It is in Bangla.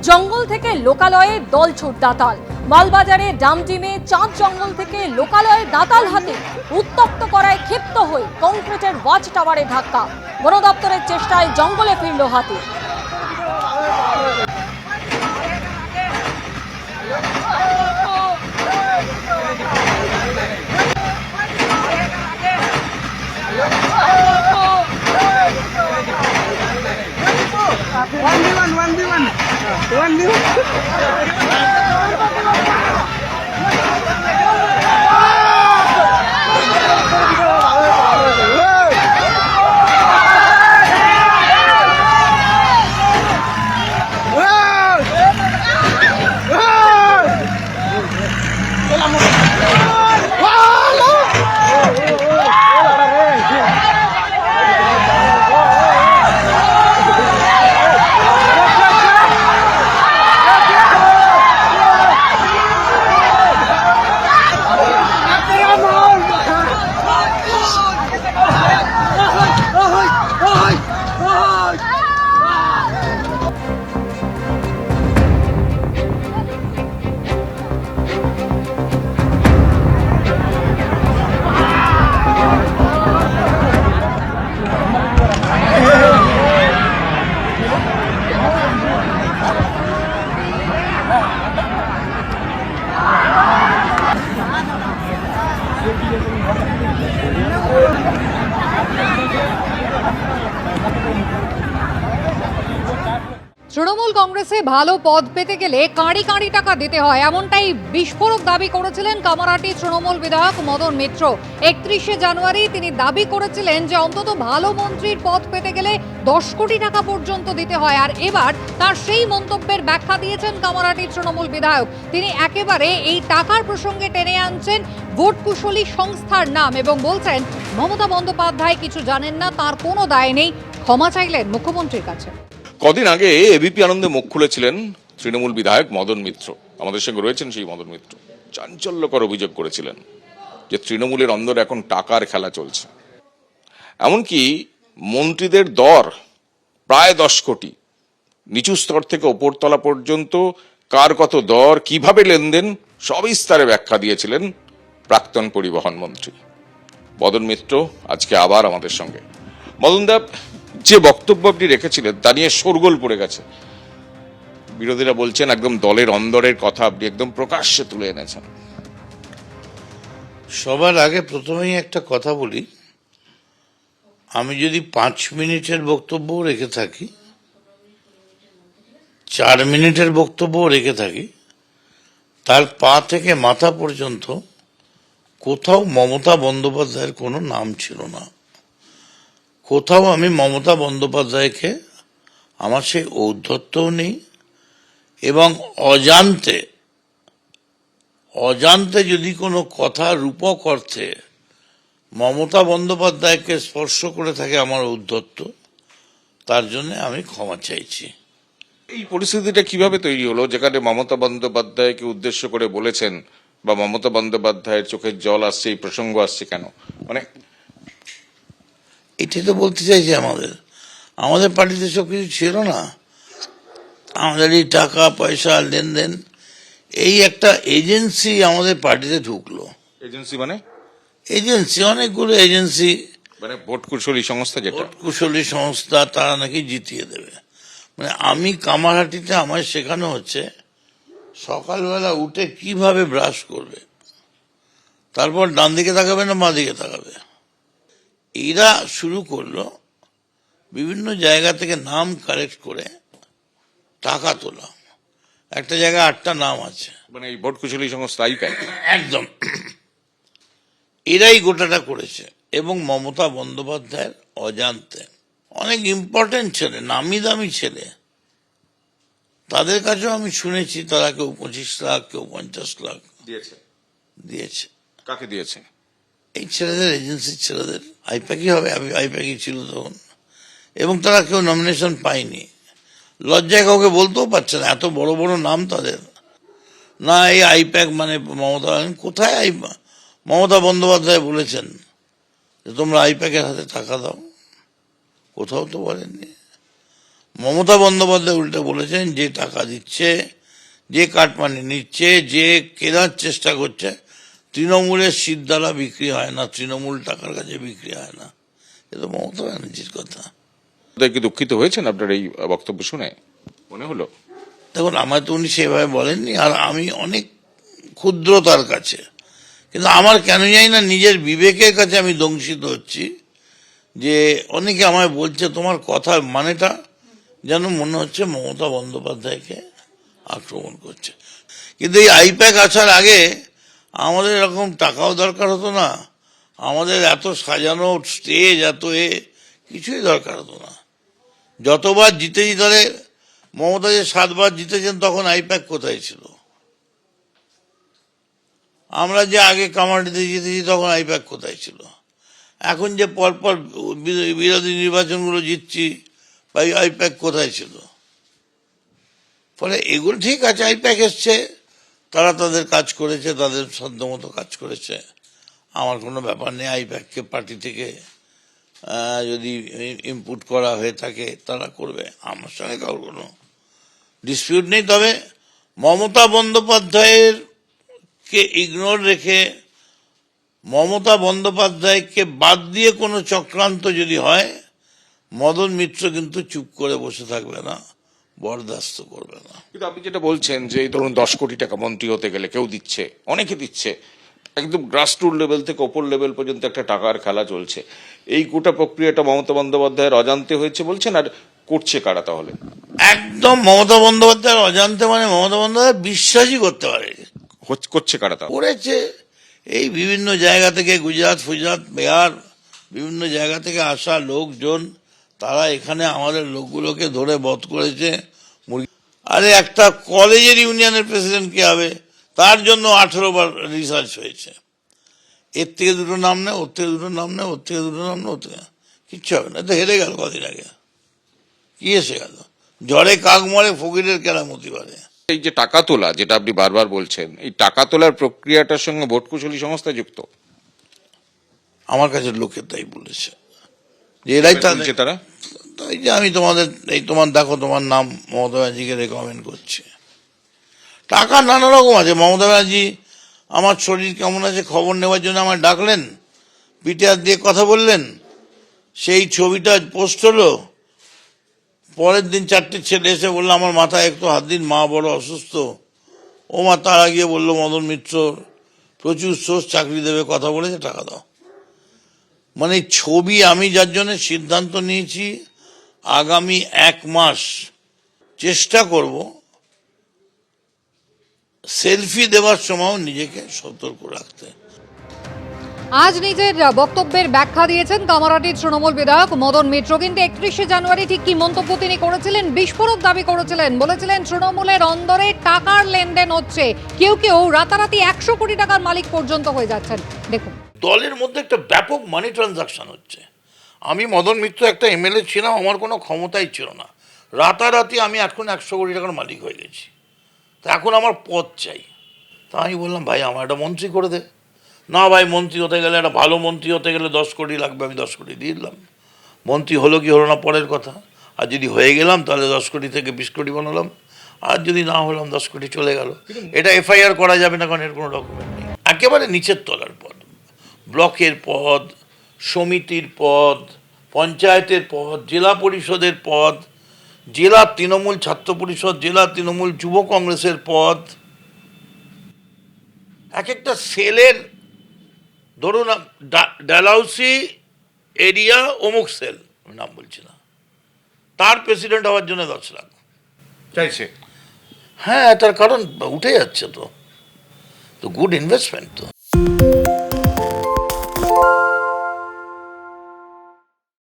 জঙ্গল থেকে লোকালয়ে দলছুট দাতাল। মালবাজারে ডামডিমে চাঁদ জঙ্গল থেকে লোকালয়ে দাতাল হাতে উত্তপ্ত করায় ক্ষিপ্ত হয়ে কংক্রিটের ওয়াচ টাওয়ারে ধাক্কা। বন দপ্তরের চেষ্টায় জঙ্গলে ফিরল হাতি। তৃণমূল কংগ্রেসে ভালো পদ পেতে গেলে কাঁড়ি কাঁড়ি টাকা দিতে হয়, এমনটাই বিস্ফোরক দাবি করেছিলেন কামারহাটি তৃণমূল বিধায়ক মদন মিত্র। 31শে জানুয়ারি তিনি দাবি করেছিলেন যে অন্তত ভালো মন্ত্রীর পদ পেতে গেলে 10 কোটি টাকা পর্যন্ত দিতে হয়। আর এবার তার সেই মন্তব্যের ব্যাখ্যা দিয়েছেন কামারহাটি তৃণমূল বিধায়ক। তিনি একেবারে এই টাকার প্রসঙ্গে টেনে আনছেন ভোট কুশলী সংস্থার নাম এবং বলছেন মমতা বন্দ্যোপাধ্যায় কিছু জানেন না, তার কোনো দায় নেই। ক্ষমা চাইলেন মুখ্যমন্ত্রীর কাছে। কদিন আগে এবিপি আনন্দে মুখ খুলেছিলেন তৃণমূল বিধায়ক মদন মিত্র। আমাদের সঙ্গে রয়েছেন সেই মদন মিত্র। চাঞ্চল্যকর অভিযোগ করেছিলেন যে তৃণমূলের অন্দর এখন টাকার খেলা চলছে। এমনকি মন্ত্রীদের দর প্রায় 10 কোটি, নিচু স্তর থেকে ওপরতলা পর্যন্ত কার কত দর, কিভাবে লেনদেন, সবিস্তারে ব্যাখ্যা দিয়েছিলেন প্রাক্তন পরিবহন মন্ত্রী মদন মিত্র। আজকে আবার আমাদের সঙ্গে। মদনদা, যে বক্তব্য আপনি রেখেছিলেন তা নিয়ে শোরগোল পড়ে গেছে। বিরোধীরা বলছেন একদম দলের অন্দরের কথা আপনি একদম প্রকাশ্যে তুলে এনেছেন। সবার আগে প্রথমেই একটা কথা বলি, আমি যদি 5 মিনিটের বক্তব্য রেখে থাকি, 4 মিনিটের বক্তব্য রেখে থাকি, তার পা থেকে মাথা পর্যন্ত কোথাও মমতা বন্দ্যোপাধ্যায়ের কোনো নাম ছিল না। কোথাও আমি মমতা বন্দ্যোপাধ্যায়কে আমার সেই ঔদ্ধত্যও নেই এবং অজান্তে যদি কোনো কথা রূপক অর্থে মমতা বন্দ্যোপাধ্যায়কে স্পর্শ করে থাকে আমার ঔদ্ধত্য, তার জন্য আমি ক্ষমা চাইছি। এই পরিস্থিতিটা কিভাবে তৈরি হলো যেখানে মমতা বন্দ্যোপাধ্যায়কে উদ্দেশ্য করে বলেছেন বা মমতা বন্দ্যোপাধ্যায়ের চোখের জল আসছে, এই প্রসঙ্গ আসছে কেন? মানে এটাই তো বলতে চাইছি, আমাদের পার্টিতে সব কিছু ছিল না। আমাদের এই টাকা পয়সা লেনদেন, এই একটা এজেন্সি আমাদের পার্টিতে ঢুকলো। এজেন্সি মানে? এজেন্সি, অনেকগুলো এজেন্সি, মানে ভোট কুশলী সংস্থা, যেটা ভোট কুশলী সংস্থা, তারা নাকি জিতিয়ে দেবে। মানে আমি কামারহাটিতে আমায় শেখানো হচ্ছে সকালবেলা উঠে কিভাবে ব্রাশ করবে, তারপর ডান দিকে তাকাবে না বাঁ দিকে তাকাবে। এরা শুরু করলো বিভিন্ন জায়গা থেকে নাম কালেক্ট করে টাকা তোলা। একটা জায়গায় 8টা নাম আছে, মানে এই ভোট কুশলী সংস্থা আইপ্যাক। একদম এরাই গোটাটা করেছে এবং মমতা বন্দ্যোপাধ্যায়ের অজান্তে অনেক ইম্পর্টেন্ট ছেলে, নামি দামি ছেলে, তাদের কাছেও আমি শুনেছি তারা কেউ 25 লাখ, কেউ 50 লাখ দিয়েছে। কাকে দিয়েছে? এই ছেলেদের, এজেন্সির ছেলেদের। আইপ্যাকই হবে, আইপ্যাকই ছিল তখন। এবং তারা কেউ নমিনেশন পায়নি, লজ্জায় কাউকে বলতেও পারছে না, এত বড় বড় নাম তাদের। না এই আইপ্যাক মানে মমতা, কোথায় মমতা বন্দ্যোপাধ্যায় বলেছেন যে তোমরা আইপ্যাকের হাতে টাকা দাও? কোথাও তো বলেননি। মমতা বন্দ্যোপাধ্যায় উল্টে বলেছেন যে টাকা দিচ্ছে, যে কাটমানি নিচ্ছে, যে কেনার চেষ্টা করছে, তৃণমূলের সিদ্ধারা বিক্রি হয় না, তৃণমূল টাকার কাছে বিক্রি হয় না। এ তো মমতা ব্যানার্জির কথা। তাই কি দুঃখিত হয়েছেন আপনার এই বক্তব্য শুনে মনে হলো? দেখুন, আমার তো উনি সেভাবে বলেননি, আর আমি অনেক ক্ষুদ্রতার কাছে, কিন্তু আমার কেন জানি না নিজের বিবেকের কাছে আমি দংশিত হচ্ছি যে অনেকে আমায় বলছে তোমার কথার মানেটা যেন মনে হচ্ছে মমতা বন্দ্যোপাধ্যায়কে আক্রমণ করছে। কিন্তু এই আইপ্যাক আসার আগে আমাদের এরকম টাকাও দরকার হতো না, আমাদের এত সাজানো স্টেজ, এত কিছুই দরকার হতো না। যতবার জিতেছি, তাহলে মমতা যে 7 বার জিতেছেন, তখন আইপ্যাক কোথায় ছিল? আমরা যে আগে কামারহাটিতে জিতেছি, তখন আইপ্যাক কোথায় ছিল? এখন যে পরপর বিরোধী নির্বাচনগুলো জিতছি, আইপ্যাক কোথায় ছিল? ফলে এগুলো ঠিক আছে, আইপ্যাক এসছে, তারা তাদের কাজ করেছে, তাদের সাধ্যমতো কাজ করেছে, আমার কোনো ব্যাপার নেই। আইপ্যাককে পার্টি থেকে যদি ইনপুট করা হয়ে থাকে তারা করবে, আমার সঙ্গে কারোর কোনো ডিসপিউট নেই। তবে মমতা বন্দ্যোপাধ্যায়ের কে ইগনোর রেখে, মমতা বন্দ্যোপাধ্যায়কে বাদ দিয়ে কোনো চক্রান্ত যদি হয়, মদন মিত্র কিন্তু চুপ করে বসে থাকবে না, বরদাস্ত করবে না। কিন্তু আপনি যেটা বলছেন যে এই ধরুন 10 কোটি টাকা মন্ত্রী হতে গেলে কেউ দিচ্ছে, অনেকে দিচ্ছে, একদম গ্রাসরুট লেভেল থেকে ওপর লেভেল পর্যন্ত একটা টাকার খেলা চলছে। এই গোটা প্রক্রিয়াটা মমতা বন্দ্যোপাধ্যায়ের অজান্তে হয়েছে বলছেন, আর করছে কারা তাহলে? একদম মমতা বন্দ্যোপাধ্যায়ের অজান্তে, মানে মমতা বন্দ্যোপাধ্যায় বিশ্বাসই করতে পারে। করছে কারা তাহলে? করেছে এই বিভিন্ন জায়গা থেকে, গুজরাট ফুজরাট বিহার, বিভিন্ন জায়গা থেকে আসা লোকজন, তারা এখানে আমাদের লোকগুলোকে ধরে বধ করেছে। আরে একটা কলেজের ইউনিয়নের প্রেসিডেন্ট কে হবে, তার জন্য 18 বার রিসার্চ হয়েছে। এর থেকে দুটো নাম নেই, ওর থেকে দুটো নাম নেই, ওর থেকে দুটো নাম নেই, ওর থেকে কিচ্ছু হবে না। তো হেরে গেল কদিন আগে, কি এসে গেল? ঝড়ে কাক মরে, ফকিরের কেরামতি বাড়ে। এই যে টাকা তোলা, যেটা আপনি বারবার বলছেন, এই টাকা তোলার প্রক্রিয়াটার সঙ্গে ভোট কুশলী সংস্থা যুক্ত? আমার কাছে লোকে তাই বলেছে যে এরাই তারা। এই যে আমি তোমাদের, এই তোমার দেখো, তোমার নাম মমতা ব্যানার্জিকে রেকমেন্ড করছে। টাকা নানা রকম আছে। মমতা ব্যানার্জি আমার শরীর কেমন আছে খবর নেওয়ার জন্য আমায় ডাকলেন, পিঠে হাত দিয়ে কথা বললেন, সেই ছবিটা পোস্ট হলো। পরের দিন 4টে ছেলে এসে বললো আমার মাথায় একটু হাত দিন, মা বড় অসুস্থ। ও মা তারা গিয়ে বললো মদন মিত্র প্রচুর সোর্স চাকরি দেবে, কথা বলেছে, টাকা দাও। মানে ছবি, আমি যার জন্য সিদ্ধান্ত নিয়েছি আগামী 1 মাস চেষ্টা করব সেলফি দেওয়ার সময়ও নিজেকে সতর্ক রাখতে। আজ নিজের বক্তব্যের ব্যাখ্যা দিয়েছেন কামারহাটির তৃণমূল বিধায়ক মদন মিত্র। কিন্তু 31শে জানুয়ারি ঠিক কি মন্তব্য তিনি করেছিলেন? বিস্ফোরক দাবি করেছিলেন, বলেছিলেন তৃণমূলের অন্দরে টাকার লেনদেন হচ্ছে, কেউ কেউ রাতারাতি 100 কোটি টাকার মালিক পর্যন্ত হয়ে যাচ্ছেন। দেখুন, দলের মধ্যে একটা ব্যাপক মানি ট্রানজাকশন হচ্ছে। আমি মদন মিত্র একটা এমএলএ ছিলাম, আমার কোনো ক্ষমতাই ছিল না, রাতারাতি আমি এখন 100 কোটি টাকার মালিক হয়ে গেছি। তা এখন আমার পদ চাই। তা আমি বললাম ভাই আমার একটা মন্ত্রী করে দে। না ভাই, মন্ত্রী হতে গেলে, একটা ভালো মন্ত্রী হতে গেলে 10 কোটি লাগবে। আমি 10 কোটি দিয়ে দিলাম। মন্ত্রী হলো কি হলো না পরের কথা, আর যদি হয়ে গেলাম তাহলে 10 কোটি থেকে 20 কোটি বানালাম, আর যদি না হলাম 10 কোটি চলে গেল। এটা এফআইআর করা যাবে না, কারণ এর কোনো ডকুমেন্ট নেই। একেবারে নিচের তলার পদ, ব্লকের পদ, সমিতির পদ, পঞ্চায়েতের পদ, জেলা পরিষদের পদ, জেলা তৃণমূল ছাত্র পরিষদ, জেলা তৃণমূল যুব কংগ্রেসের পদ, এক একটা সেলের, ধরুন ডালহাউসি এরিয়া অমুক সেল, আমি নাম বলছি না, তার প্রেসিডেন্ট হওয়ার জন্য 10 লাখ চাইছে। হ্যাঁ, তার কারণ উঠে যাচ্ছে তো গুড ইনভেস্টমেন্ট তো।